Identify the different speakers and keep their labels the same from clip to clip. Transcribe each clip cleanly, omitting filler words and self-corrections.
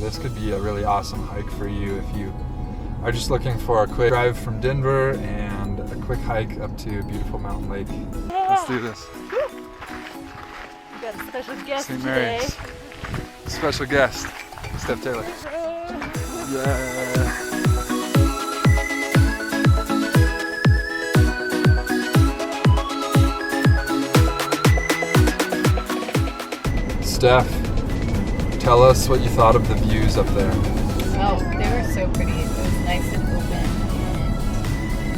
Speaker 1: this could be a really awesome hike for you if you are just looking for a quick drive from Denver and a quick hike up to a beautiful mountain lake. Let's do this.
Speaker 2: We got a special guest
Speaker 1: St.
Speaker 2: today.
Speaker 1: Mary's. Special guest, Steph Taylor. Yeah. Steph, tell us what you thought of the views up there.
Speaker 2: Oh, they were so pretty. It was nice and open,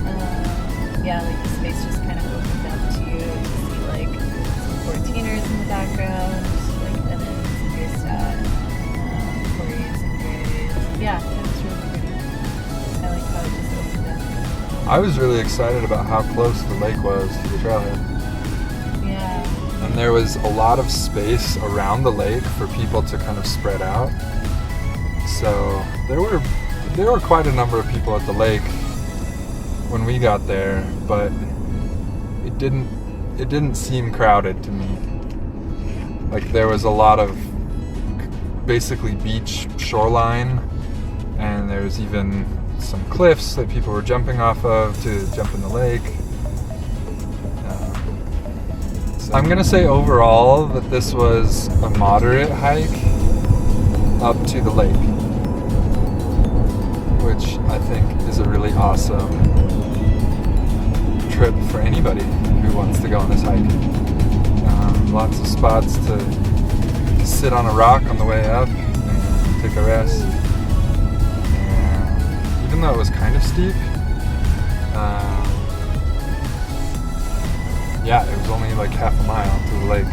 Speaker 2: and yeah, like the space just kind of opened up to you to see like some 14ers in the background, like Evans and Greystad, Corey's and Gray's. Yeah, it was really pretty. I like how it just opened up.
Speaker 1: I was really excited about how close the lake was to the trailhead.
Speaker 2: Yeah.
Speaker 1: And there was a lot of space around the lake for people to kind of spread out. So there were quite a number of people at the lake when we got there, but it didn't seem crowded to me. Like there was a lot of basically beach shoreline, and there was even some cliffs that people were jumping off of to jump in the lake. I'm gonna say overall that this was a moderate hike up to the lake, which I think is a really awesome trip for anybody who wants to go on this hike. Lots of spots to sit on a rock on the way up and take a rest. And even though it was kind of steep, yeah, it was only like half a mile to the lake.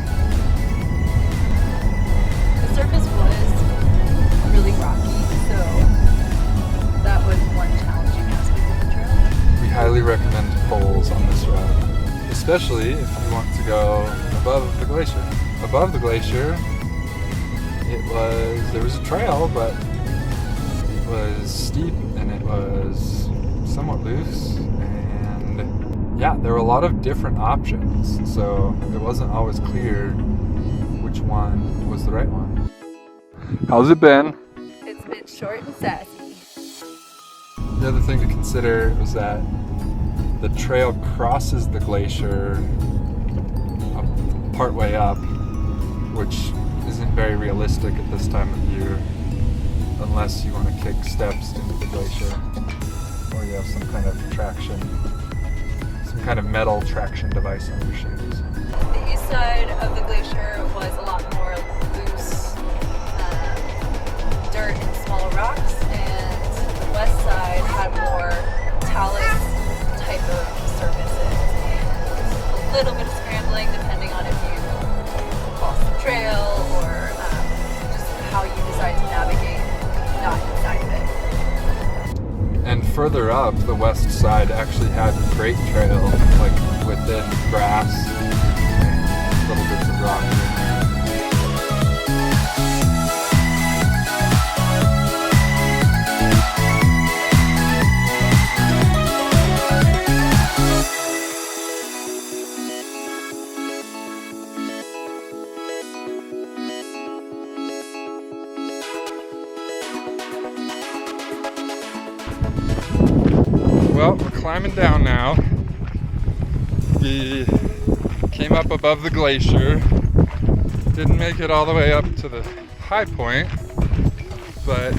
Speaker 2: The surface was really rocky, so that was one challenging aspect of the trail.
Speaker 1: We highly recommend poles on this route, especially if you want to go above the glacier. Above the glacier, there was a trail, but it was steep and it was somewhat loose, and yeah, there were a lot of different options, so it wasn't always clear which one was the right one. How's it been?
Speaker 2: It's been short and sassy.
Speaker 1: The other thing to consider was that the trail crosses the glacier partway up, which isn't very realistic at this time of year unless you want to kick steps into the glacier or you have some kind of traction. Some kind of metal traction device on your shoes.
Speaker 2: The east side of the glacier was a lot more loose dirt and small rocks, and the west side had more talus type of surfaces and a little bit of scrambling depending on if you cross the trail or just how you decide to navigate not inside of it.
Speaker 1: And further up, the west side actually had a great trail, like within grass and little bits of rock. Well, we're climbing down now. We came up above the glacier. Didn't make it all the way up to the high point, but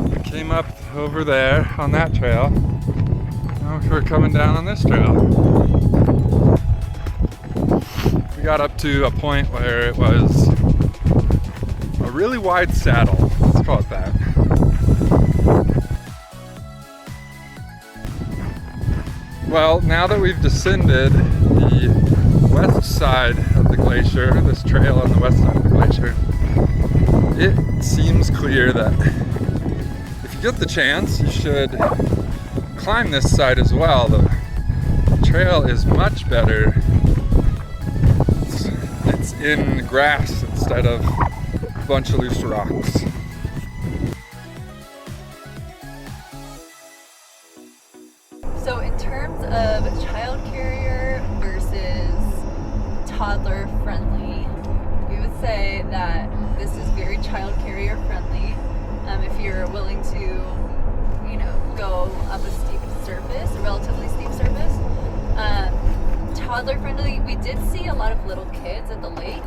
Speaker 1: we came up over there on that trail. Now we're coming down on this trail. We got up to a point where it was a really wide saddle. Let's call it that. Well, now that we've descended the west side of the glacier, this trail on the west side of the glacier, it seems clear that if you get the chance, you should climb this side as well. The trail is much better. It's in grass instead of a bunch of loose rocks.
Speaker 2: So in terms of child carrier versus toddler friendly, we would say that this is very child carrier friendly. If you're willing to, you know, go up a steep surface, a relatively steep surface. Toddler friendly. We did see a lot of little kids at the lake.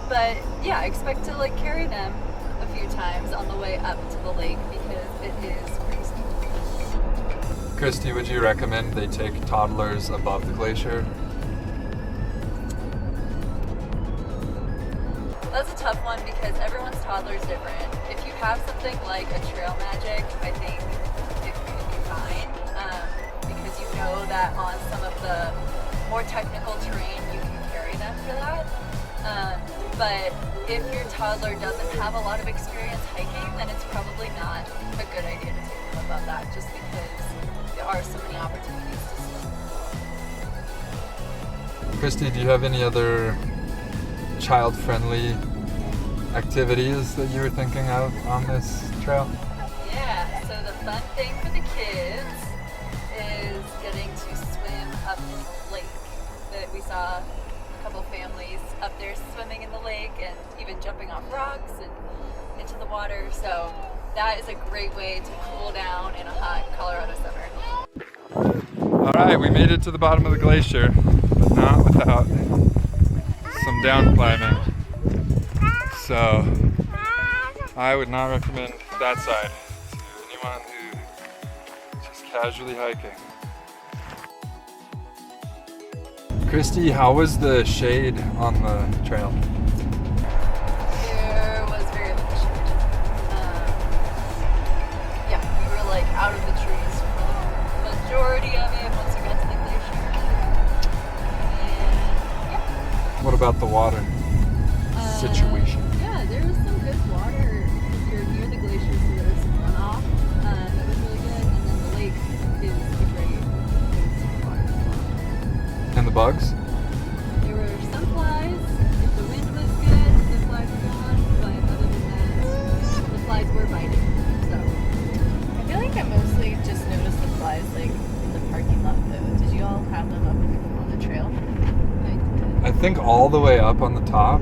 Speaker 2: But yeah, expect to like carry them a few times on the way up to the lake because it is pretty steep.
Speaker 1: Christy, would you recommend they take toddlers above the glacier?
Speaker 2: That's a tough one because everyone's toddler is different. If you have something like a Trail Magik, I think it could be fine because you know that on some of the more technical terrain you can carry them for that. But if your toddler doesn't have a lot of experience hiking, then it's probably not a good idea to take them above that just because there are so many opportunities to swim.
Speaker 1: Christy, do you have any other child-friendly activities that you were thinking of on this trail?
Speaker 2: Yeah, so the fun thing for the kids is getting to swim up in the lake. That we saw a couple families up there swimming in the lake and even jumping off rocks and into the water. So that is a great way to cool down in a hot Colorado summer.
Speaker 1: All right, we made it to the bottom of the glacier, but not without some down climbing. So I would not recommend that side to anyone who's just casually hiking. Christy, how was the shade on the trail?
Speaker 2: There was very efficient. Yeah, we were like out of the trees for the majority of it once we got to the glacier. And yeah.
Speaker 1: What about the water situation?
Speaker 2: Yeah, there was some good water. You're near the glacier, so there was some runoff. That was really good. And then the lake is a great place for water as well.
Speaker 1: And the bugs?
Speaker 2: There were some flies. If the wind was good, the flies were gone. But other than that, the flies were biting. So I feel like I mostly just noticed the flies like in the parking lot though. Did you all have them up on the trail? I did.
Speaker 1: I think all the way up on the top.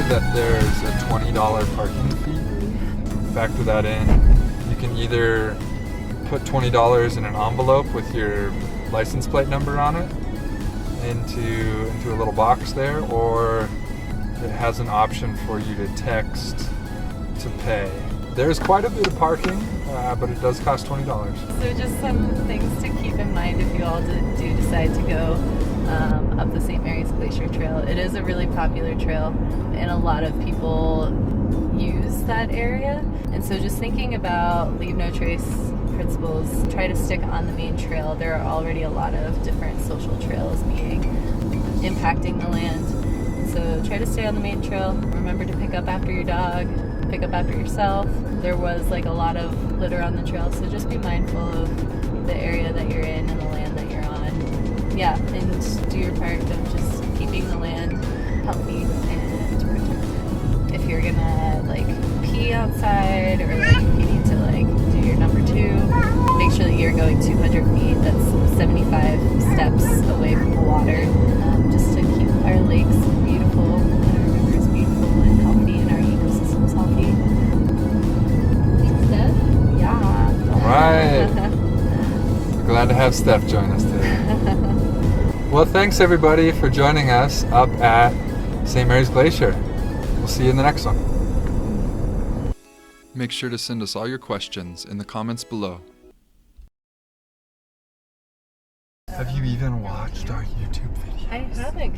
Speaker 1: That there's a $20 parking fee. Factor that in. You can either put $20 in an envelope with your license plate number on it into a little box there, or it has an option for you to text to pay. There's quite a bit of parking, but it does cost $20.
Speaker 2: So just some things to keep in mind if you all do decide to go up the St. Mary's Glacier Trail. It is a really popular trail, and a lot of people use that area. And so just thinking about leave no trace principles, try to stick on the main trail. There are already a lot of different social trails impacting the land. And so try to stay on the main trail. Remember to pick up after your dog, pick up after yourself. There was like a lot of litter on the trail, so just be mindful of the area that you're in and the land that you're on. Yeah, and do your part of just keeping the land healthy and protected. If you're gonna like pee outside, or like if you need to like do your number 2, make sure that you're going 200 feet. That's 75 steps away from the water, just to keep our lakes beautiful and our rivers beautiful and healthy and our ecosystems healthy. Thanks, Steph. Yeah.
Speaker 1: All right. We're glad to have Steph join us today. Well, thanks everybody for joining us up at St. Mary's Glacier. We'll see you in the next one. Make sure to send us all your questions in the comments below. Have you even watched our YouTube video?
Speaker 2: I haven't.